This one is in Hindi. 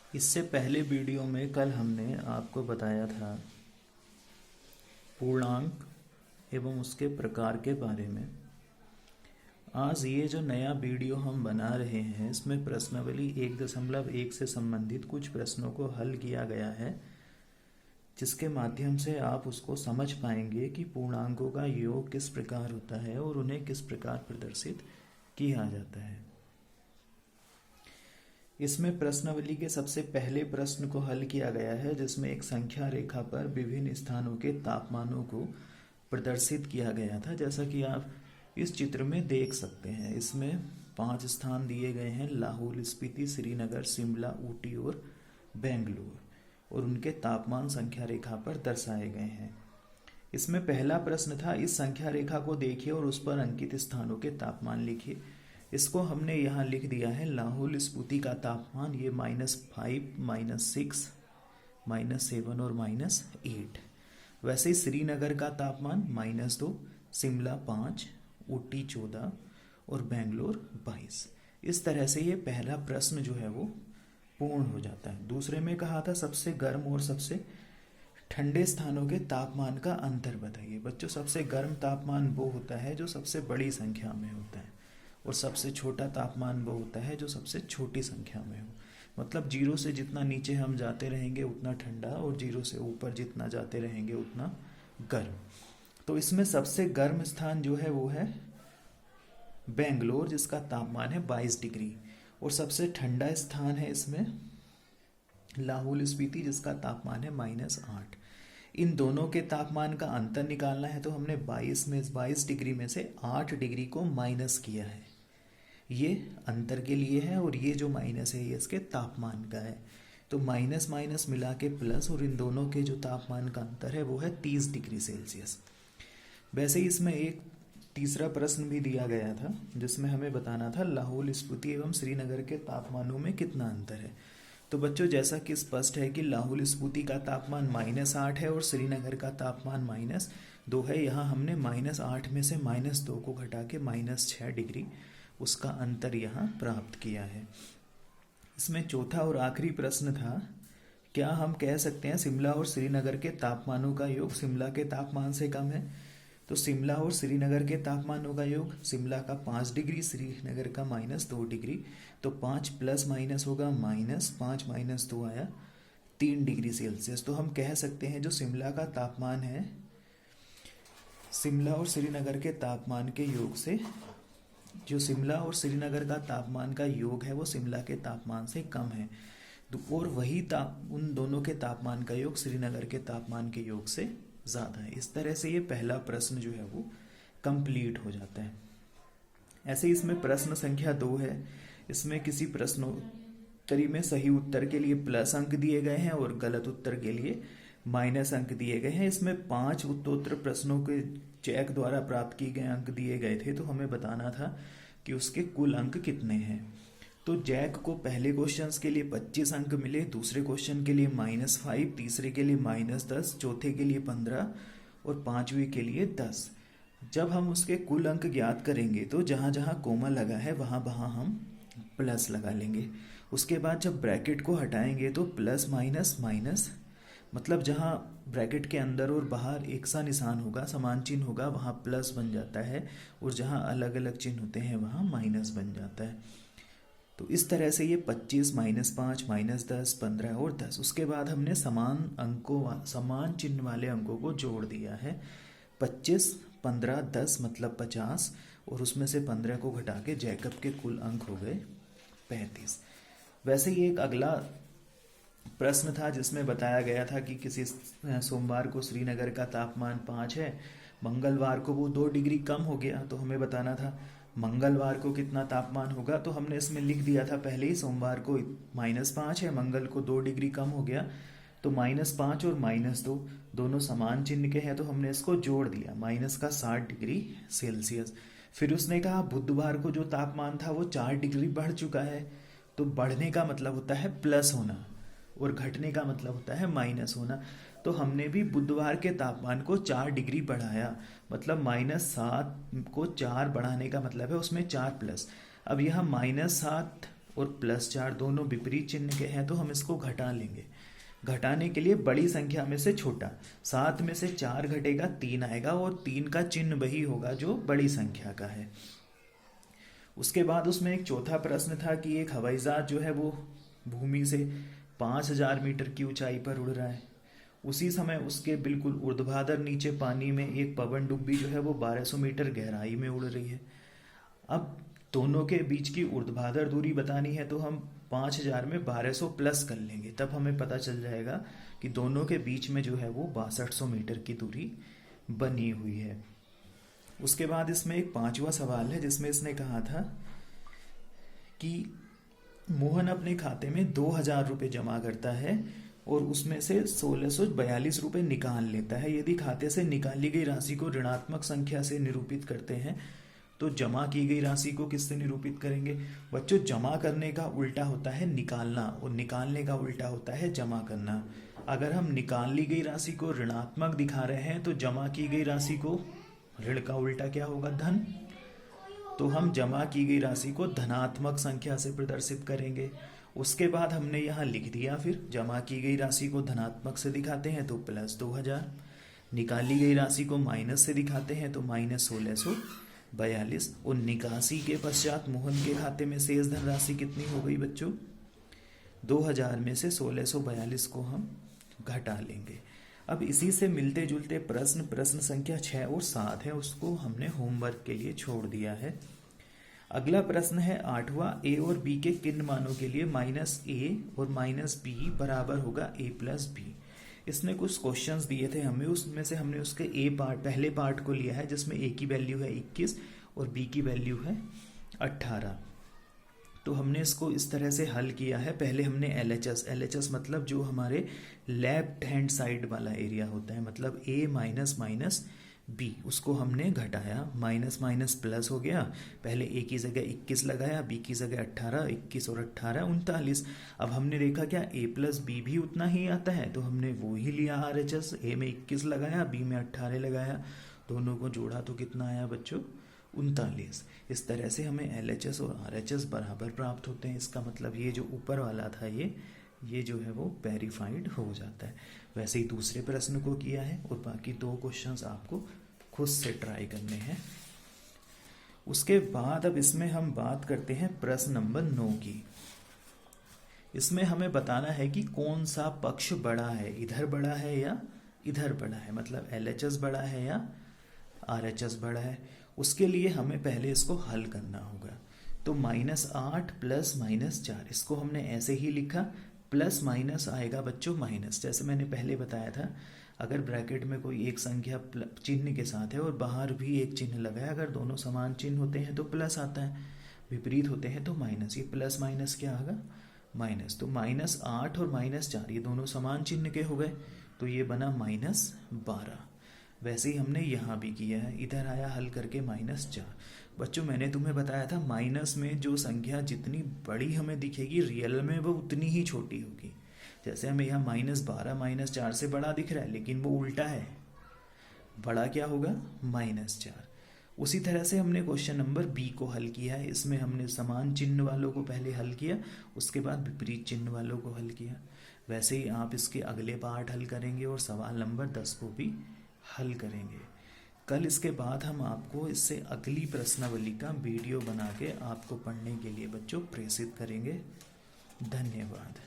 इससे पहले वीडियो में कल हमने आपको बताया था पूर्णांक एवं उसके प्रकार के बारे में। आज ये जो नया वीडियो हम बना रहे हैं इसमें प्रश्नावली 1.1 से संबंधित कुछ प्रश्नों को हल किया गया है, जिसके माध्यम से आप उसको समझ पाएंगे कि पूर्णांकों का योग किस प्रकार होता है और उन्हें किस प्रकार प्रदर्शित किया जाता है। इसमें प्रश्नावली के सबसे पहले प्रश्न को हल किया गया है, जिसमें एक संख्या रेखा पर विभिन्न स्थानों के तापमानों को प्रदर्शित किया गया था। जैसा कि आप इस चित्र में देख सकते हैं, इसमें 5 स्थान दिए गए हैं: लाहौल स्पीति, श्रीनगर, शिमला, ऊटी और बेंगलुरु, और उनके तापमान संख्या रेखा पर दर्शाए गए हैं। इसमें पहला प्रश्न था, इस संख्या रेखा को देखिए और उस पर अंकित स्थानों के तापमान लिखिए। इसको हमने यहाँ लिख दिया है। लाहौल स्पीति का तापमान ये -5, -6, -7 और -8। वैसे ही श्रीनगर का तापमान -2, शिमला 5, ऊटी 14 और बेंगलोर 22। इस तरह से ये पहला प्रश्न जो है वो पूर्ण हो जाता है। दूसरे में कहा था सबसे गर्म और सबसे ठंडे स्थानों के तापमान का अंतर बताइए। बच्चों, सबसे गर्म तापमान वो होता है जो सबसे बड़ी संख्या में होता है, और सबसे छोटा तापमान वो होता है जो सबसे छोटी संख्या में हो। मतलब 0 से जितना नीचे हम जाते रहेंगे उतना ठंडा, और 0 से ऊपर जितना जाते रहेंगे उतना गर्म। तो इसमें सबसे गर्म स्थान जो है वो है बेंगलोर, जिसका तापमान है 22 डिग्री, और सबसे ठंडा स्थान है इसमें लाहौल स्पीति, जिसका तापमान है -8। इन दोनों के तापमान का अंतर निकालना है, तो हमने 22 डिग्री में से 8 डिग्री को माइनस किया है। ये अंतर के लिए है, और ये जो माइनस है ये इसके तापमान का है। तो माइनस माइनस मिला के प्लस, और इन दोनों के जो तापमान का अंतर है वो है 30 डिग्री सेल्सियस। वैसे ही इसमें एक तीसरा प्रश्न भी दिया गया था, जिसमें हमें बताना था लाहौल स्पीति एवं श्रीनगर के तापमानों में कितना अंतर है। तो बच्चों, जैसा कि स्पष्ट है कि लाहौल स्पीति का तापमान -8 है और श्रीनगर का तापमान -2 है। यहाँ हमने -8 में से -2 को घटा के -6 डिग्री उसका अंतर यहाँ प्राप्त किया है। इसमें चौथा और आखिरी प्रश्न था, क्या हम कह सकते हैं शिमला और श्रीनगर के तापमानों का योग शिमला के तापमान से कम है। तो शिमला और श्रीनगर के तापमानों का योग, शिमला का 5 डिग्री, श्रीनगर का -2 डिग्री, तो 5 प्लस माइनस होगा -5 -2 आया 3 डिग्री सेल्सियस। तो हम कह सकते हैं जो शिमला का तापमान है, शिमला और श्रीनगर के तापमान के योग से, जो शिमला और श्रीनगर का तापमान का योग है वो शिमला के तापमान से कम है, और वही उन दोनों के तापमान का योग श्रीनगर के तापमान के योग से ज़्यादा है। इस तरह से ये पहला प्रश्न जो है वो कंप्लीट हो जाता है। ऐसे ही इसमें प्रश्न संख्या 2 है। इसमें किसी प्रश्नोत्तरी में सही उत्तर के लिए प्लस अंक दिए गए हैं और गलत उत्तर के लिए माइनस अंक दिए गए हैं। इसमें 5 उत्तरोत्तर प्रश्नों के चेक द्वारा प्राप्त किए गए अंक दिए गए थे, तो हमें बताना था कि उसके कुल अंक कितने हैं। तो जैक को पहले क्वेश्चंस के लिए 25 अंक मिले, दूसरे क्वेश्चन के लिए -5, तीसरे के लिए -10, चौथे के लिए 15 और पांचवें के लिए 10। जब हम उसके कुल अंक ज्ञात करेंगे तो जहाँ जहाँ कोमा लगा है वहाँ वहाँ हम प्लस लगा लेंगे। उसके बाद जब ब्रैकेट को हटाएंगे तो प्लस माइनस माइनस, मतलब जहाँ ब्रैकेट के अंदर और बाहर एक सा निशान होगा, समान चिन्ह होगा, वहाँ प्लस बन जाता है, और जहाँ अलग अलग चिन्ह होते हैं वहाँ माइनस बन जाता है। तो इस तरह से ये 25, -5, -10, 15 और 10। उसके बाद हमने समान चिन्ह वाले अंकों को जोड़ दिया है। 25, 15, 10 मतलब 50, और उसमें से 15 को घटा के जैकब के कुल अंक हो गए 35। वैसे ही एक अगला प्रश्न था जिसमें बताया गया था कि किसी सोमवार को श्रीनगर का तापमान 5 है, मंगलवार को वो 2 डिग्री कम हो गया, तो हमें बताना था मंगलवार को कितना तापमान होगा। तो हमने इसमें लिख दिया था पहले ही, सोमवार को -5 है, मंगल को 2 डिग्री कम हो गया, तो -5 और -2 दोनों समान चिन्ह के हैं, तो हमने इसको जोड़ दिया, माइनस का 60 डिग्री सेल्सियस। फिर उसने कहा बुधवार को जो तापमान था वो 4 डिग्री बढ़ चुका है। तो बढ़ने का मतलब होता है प्लस होना, और घटने का मतलब होता है माइनस होना। तो हमने भी बुधवार के तापमान को 4 डिग्री बढ़ाया, मतलब -7 को 4 बढ़ाने का मतलब है उसमें 4 प्लस। अब यहाँ -7 और +4 दोनों विपरीत चिन्ह के हैं, तो हम इसको घटा लेंगे। घटाने के लिए बड़ी संख्या में से छोटा, 7 में से 4 घटेगा 3 आएगा, और 3 का चिन्ह वही होगा जो बड़ी संख्या का है। उसके बाद उसमें एक चौथा प्रश्न था कि एक हवाई जहाज जो है वो भूमि से 5000 मीटर की ऊंचाई पर उड़ रहा है। उसी समय उसके बिल्कुल ऊर्ध्वाधर नीचे पानी में एक पवनडुब्बी जो है वो 1200 मीटर गहराई में उड़ रही है। अब दोनों के बीच की ऊर्ध्वाधर दूरी बतानी है, तो हम 5000 में 1200 प्लस कर लेंगे, तब हमें पता चल जाएगा कि दोनों के बीच में जो है वो 6200 मीटर की दूरी बनी हुई है। उसके बाद इसमें एक 5वां सवाल है, जिसमें इसने कहा था कि मोहन अपने खाते में 2000 रुपये जमा करता है और उसमें से 1642 रुपये निकाल लेता है। यदि खाते से निकाली गई राशि को ऋणात्मक संख्या से निरूपित करते हैं, तो जमा की गई राशि को किससे निरूपित करेंगे? बच्चों, जमा करने का उल्टा होता है निकालना, और निकालने का उल्टा होता है जमा करना। अगर हम निकाल ली गई राशि को ऋणात्मक दिखा रहे हैं, तो जमा की गई राशि को, ऋण का उल्टा क्या होगा? धन। तो हम जमा की गई राशि को धनात्मक संख्या से प्रदर्शित करेंगे। उसके बाद हमने यहाँ लिख दिया, फिर जमा की गई राशि को धनात्मक से दिखाते हैं तो +2000, निकाली गई राशि को माइनस से दिखाते हैं तो -1642, और निकासी के पश्चात मोहन के खाते में शेष धनराशि कितनी हो गई बच्चों? 2000 में से 1642 को हम घटा लेंगे। अब इसी से मिलते जुलते प्रश्न संख्या 6 और 7 है, उसको हमने होमवर्क के लिए छोड़ दिया है। अगला प्रश्न है 8वां, ए और बी के किन मानों के लिए -a और -b बराबर होगा a + b। इसने कुछ क्वेश्चंस दिए थे हमें, उसमें से हमने उसके पहले पार्ट को लिया है, जिसमें a की वैल्यू है 21 और b की वैल्यू है 18। तो हमने इसको इस तरह से हल किया है। पहले हमने LHS मतलब जो हमारे लेफ्ट हैंड साइड वाला एरिया होता है, मतलब a -b, उसको हमने घटाया, माइनस प्लस हो गया। पहले a की जगह 21 लगाया, b की जगह 18, 21 और 18 39। अब हमने देखा क्या a + b भी उतना ही आता है, तो हमने वो ही लिया RHS। a में 21 लगाया, b में 18 लगाया, दोनों को जोड़ा तो कितना आया बच्चों? 39। इस तरह से हमें LHS और RHS बराबर प्राप्त होते हैं। इसका मतलब ये जो ऊपर वाला था ये जो है वो वेरीफाइड हो जाता है। वैसे ही दूसरे प्रश्न को किया है, और बाकी 2 क्वेश्चंस आपको खुद से ट्राई करने हैं। उसके बाद अब इसमें हम बात करते हैं प्रश्न नंबर 9 की। इसमें हमें बताना है कि कौन सा पक्ष बड़ा है, इधर बड़ा है या इधर बड़ा है, मतलब LHS बड़ा है या RHS बड़ा है। उसके लिए हमें पहले इसको हल करना होगा। तो -8 + -4, इसको हमने ऐसे ही लिखा, प्लस माइनस आएगा बच्चों माइनस। जैसे मैंने पहले बताया था, अगर ब्रैकेट में कोई एक संख्या चिन्ह के साथ है और बाहर भी एक चिन्ह लगा है, अगर दोनों समान चिन्ह होते हैं तो प्लस आता है, विपरीत होते हैं तो माइनस। ये प्लस माइनस क्या आएगा? माइनस। तो -8 और -4 ये दोनों समान चिन्ह के हो गए, तो ये बना -12। वैसे ही हमने यहाँ भी किया है, इधर आया हल करके -4। बच्चों, मैंने तुम्हें बताया था माइनस में जो संख्या जितनी बड़ी हमें दिखेगी रियल में वो उतनी ही छोटी होगी। जैसे हमें यहाँ -12 -4 से बड़ा दिख रहा है, लेकिन वो उल्टा है, बड़ा क्या होगा? -4। उसी तरह से हमने क्वेश्चन नंबर बी को हल किया है। इसमें हमने समान चिन्ह वालों को पहले हल किया, उसके बाद विपरीत चिन्ह वालों को हल किया। वैसे ही आप इसके अगले पार्ट हल करेंगे और सवाल नंबर 10 को भी हल करेंगे। कल इसके बाद हम आपको इससे अगली प्रश्नावली का वीडियो बना के आपको पढ़ने के लिए बच्चों प्रेषित करेंगे। धन्यवाद।